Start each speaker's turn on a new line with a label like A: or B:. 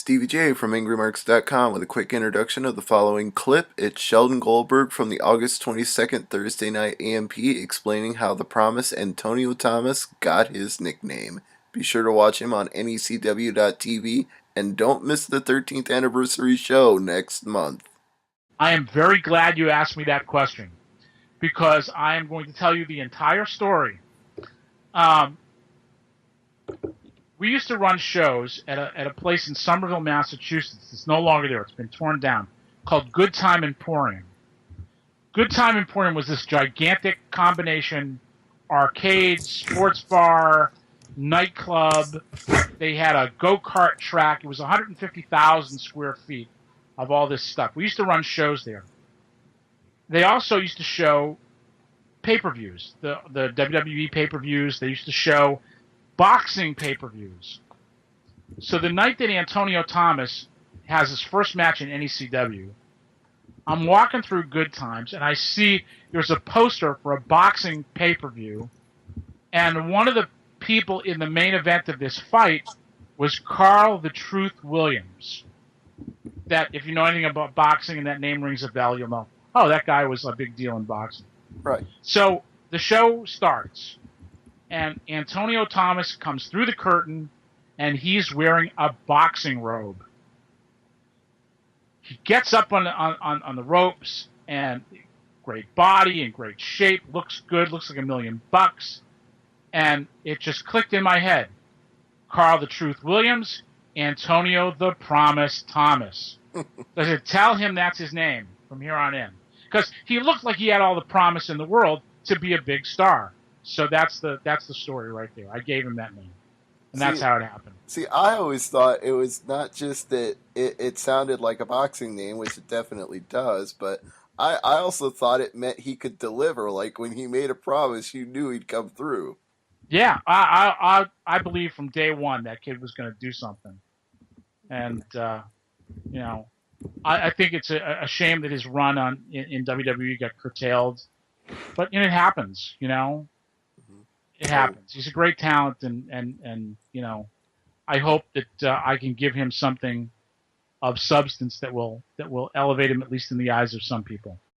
A: Stevie J from AngryMarks.com with a quick introduction of the following clip. It's Sheldon Goldberg from the August 22nd Thursday Night AMP explaining how the Promise Antonio Thomas got his nickname. Be sure to watch him on NECW.TV and don't miss the 13th anniversary show next month.
B: I am very glad you asked me that question because I am going to tell you the entire story. We used to run shows at a place in Somerville, Massachusetts. It's no longer there. It's been torn down, called Good Time Emporium. Good Time Emporium was this gigantic combination arcade, sports bar, nightclub. They had a go-kart track. It was 150,000 square feet of all this stuff. We used to run shows there. They also used to show pay-per-views, the WWE pay-per-views. They used to show boxing pay-per-views. So the night that Antonio Thomas has his first match in NECW, I'm walking through Good Times, and I see there's a poster for a boxing pay-per-view, and one of the people in the main event of this fight was Carl the Truth Williams. That, if you know anything about boxing and that name rings a bell, you'll know, oh, that guy was a big deal in boxing.
A: Right.
B: So the show starts, and Antonio Thomas comes through the curtain, and he's wearing a boxing robe. He gets up on the ropes, and great body and great shape, looks good, looks like $1 million. And it just clicked in my head. Carl the Truth Williams, Antonio the Promise Thomas. Does it tell him that's his name from here on in? Because he looked like he had all the promise in the world to be a big star. So that's the story right there. I gave him that name. And that's how it happened.
A: See, I always thought it was not just that it sounded like a boxing name, which it definitely does, but I also thought it meant he could deliver. Like when he made a promise, you knew he'd come through.
B: Yeah, I believe from day one that kid was going to do something. And, I think it's a shame that his run in WWE got curtailed. But it happens, It happens. He's a great talent, and I hope that I can give him something of substance that will elevate him, at least in the eyes of some people.